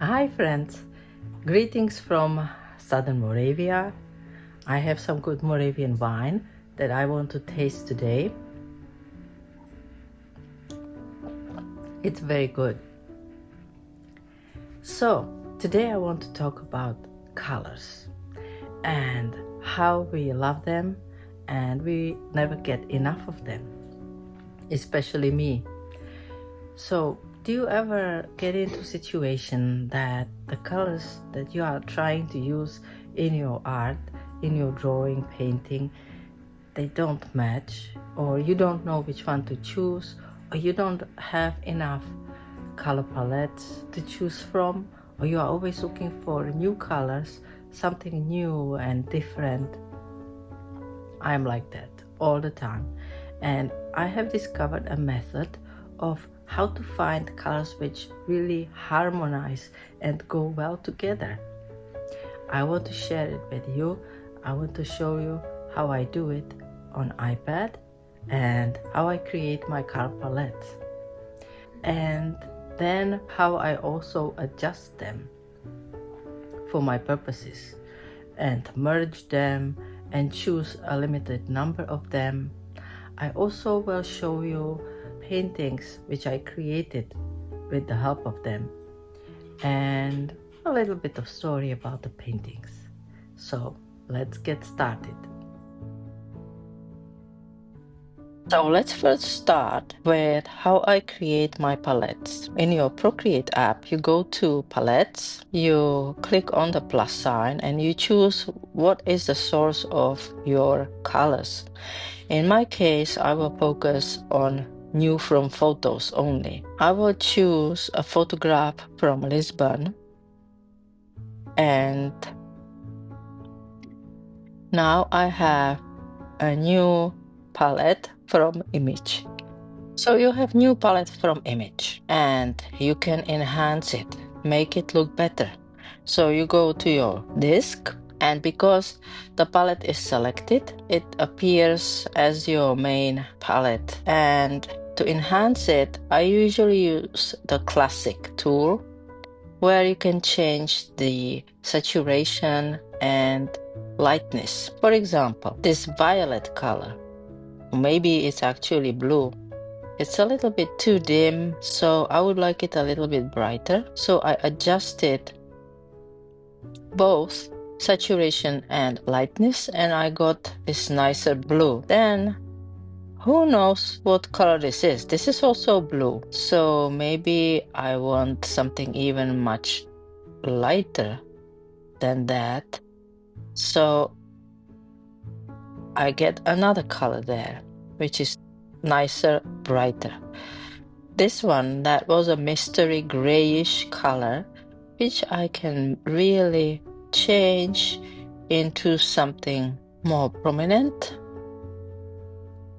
Hi friends, greetings from southern Moravia. I have some good Moravian wine that I want to taste today. It's very good. So today I want to talk about colors and how we love them and we never get enough of them, especially me. So do you ever get into a situation that the colors that you are trying to use in your art, in your drawing, painting, they don't match, or you don't know which one to choose, or you don't have enough color palettes to choose from, or you are always looking for new colors, something new and different? I'm like that all the time, and I have discovered a method of how to find colors which really harmonize and go well together. I want to share it with you. I want to show you how I do it on iPad and how I create my color palettes, and then how I also adjust them for my purposes and merge them and choose a limited number of them. I also will show you paintings which I created with the help of them and a little bit of story about the paintings. So let's get started. So let's first start with how I create my palettes. In your Procreate app, you go to Palettes, you click on the plus sign and you choose what is the source of your colors. In my case, I will focus on new from photos only. I will choose a photograph from Lisbon, and now I have a new palette from image. So you have new palette from image and you can enhance it, make it look better. So you go to your disk, and because the palette is selected, it appears as your main palette. And to enhance it, I usually use the classic tool where you can change the saturation and lightness. For example, this violet color, maybe it's actually blue. It's a little bit too dim, so I would like it a little bit brighter. So I adjusted both saturation and lightness, and I got this nicer blue. Then who knows what color this is? This is also blue. So maybe I want something even much lighter than that. So I get another color there, which is nicer, brighter. This one, that was a mystery grayish color, which I can really change into something more prominent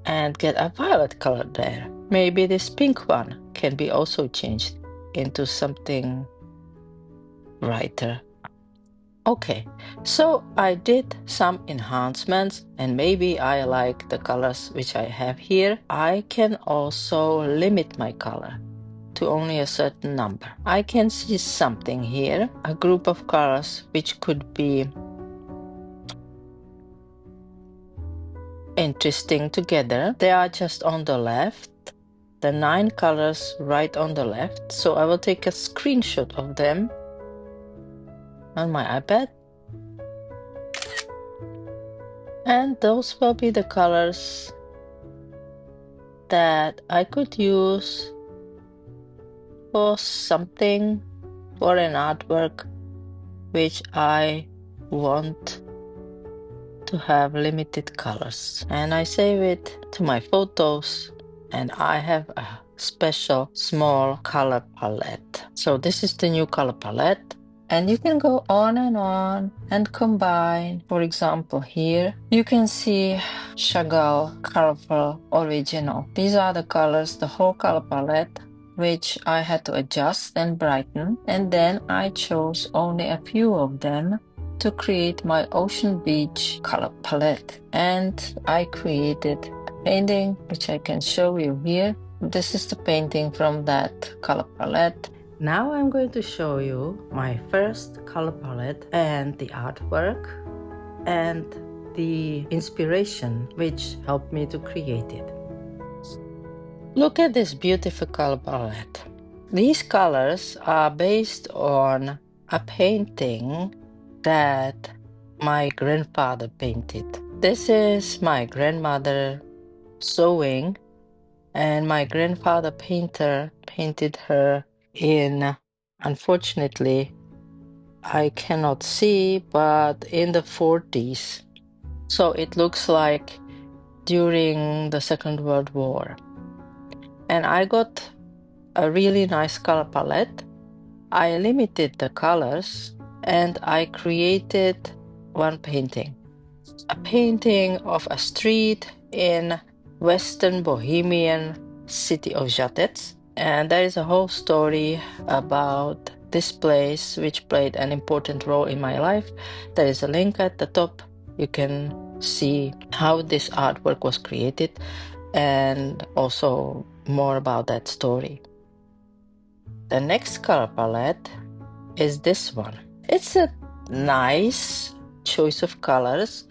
and get a violet color there. Maybe this pink one can be also changed into something brighter. Okay, so I did some enhancements and maybe I like the colors which I have here. I can also limit my color to only a certain number. I can see something here, a group of colors which could be interesting together. They are just on the left, the 9 colors right on the left. So I will take a screenshot of them on my iPad. And those will be the colors that I could use for something, for an artwork which I want to have limited colors. And I save it to my photos, and I have a special small color palette. So this is the new color palette. And you can go on and combine. For example, here you can see Chagall Colorful Original. These are the colors, the whole color palette, which I had to adjust and brighten. And then I chose only a few of them to create my Ocean Beach color palette. And I created a painting, which I can show you here. This is the painting from that color palette. Now I'm going to show you my first color palette and the artwork and the inspiration which helped me to create it. Look at this beautiful color palette. These colors are based on a painting that my grandfather painted. This is my grandmother sewing, and my grandfather painted her in, unfortunately, I cannot see, but in the 40s. So it looks like during the Second World War. And I got a really nice color palette. I limited the colors and I created one painting. A painting of a street in Western Bohemian city of Žatec. And there is a whole story about this place which played an important role in my life. There is a link at the top. You can see how this artwork was created and also more about that story. The next color palette is this one. It's a nice choice of colors.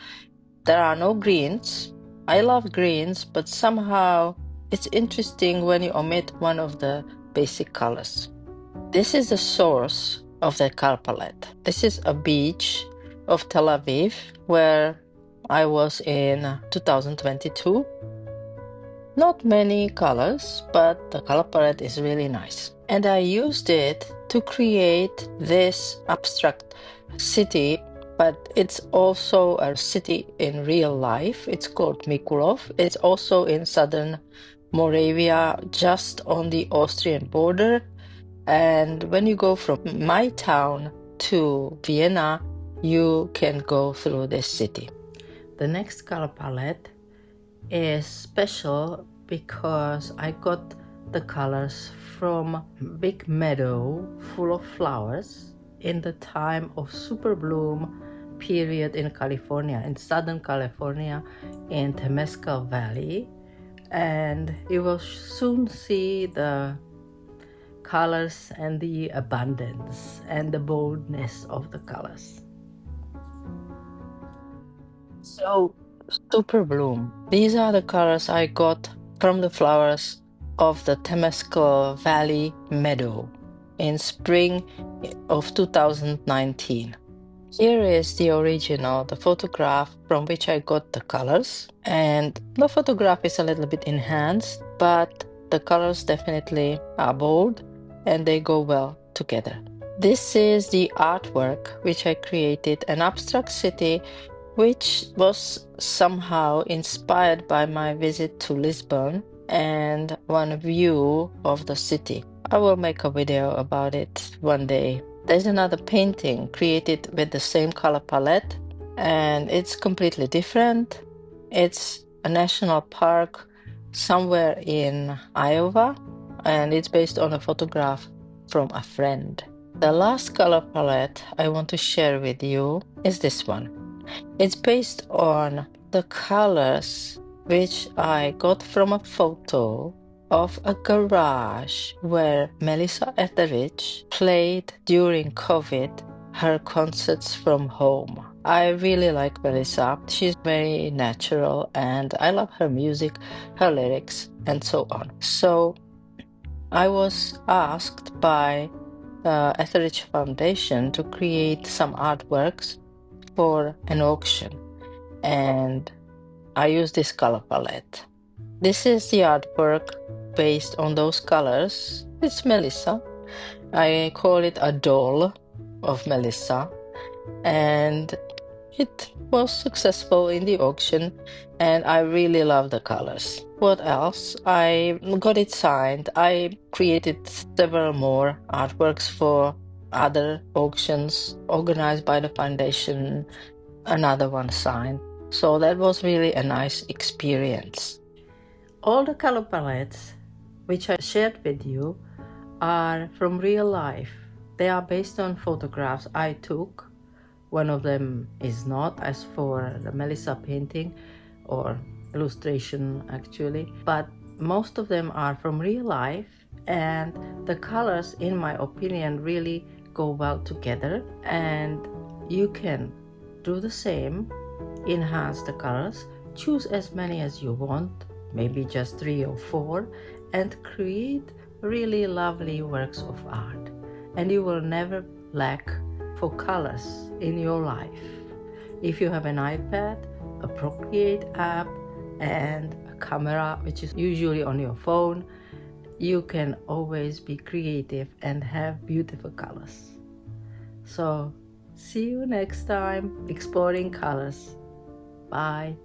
There are no greens. I love greens, but somehow it's interesting when you omit one of the basic colors. This is the source of the color palette. This is a beach of Tel Aviv where I was in 2022. Not many colors, but the color palette is really nice. And I used it to create this abstract city, but it's also a city in real life. It's called Mikulov. It's also in southern Moravia, just on the Austrian border. And when you go from my town to Vienna, you can go through this city. The next color palette is special because I got the colors from big meadow full of flowers in the time of super bloom period in California, in Southern California, in Temescal Valley. And you will soon see the colors and the abundance and the boldness of the colors. So, super bloom. These are the colors I got from the flowers of the Temescal Valley meadow in spring of 2019. Here is the original, the photograph from which I got the colors. And the photograph is a little bit enhanced, but the colors definitely are bold and they go well together. This is the artwork which I created, an abstract city which was somehow inspired by my visit to Lisbon and one view of the city. I will make a video about it one day. There's another painting created with the same color palette, and it's completely different. It's a national park somewhere in Iowa, and it's based on a photograph from a friend. The last color palette I want to share with you is this one. It's based on the colors which I got from a photo of a garage where Melissa Etheridge played during COVID her concerts from home. I really like Melissa. She's very natural and I love her music, her lyrics, and so on. So I was asked by the Etheridge Foundation to create some artworks for an auction, and I use this color palette. This is the artwork based on those colors. It's Melissa. I call it a doll of Melissa, and it was successful in the auction, and I really love the colors. What else? I got it signed. I created several more artworks for other auctions organized by the foundation, another one signed. So that was really a nice experience. All the color palettes which I shared with you are from real life. They are based on photographs I took. One of them is not, as for the Melissa painting or illustration actually, but most of them are from real life And the colors, in my opinion, really go well together, and you can do the same, enhance the colors, choose as many as you want, maybe just 3 or 4, and create really lovely works of art. And you will never lack for colors in your life. If you have an iPad, a Procreate app, and a camera, which is usually on your phone, you can always be creative and have beautiful colors. So see you next time exploring colors. Bye.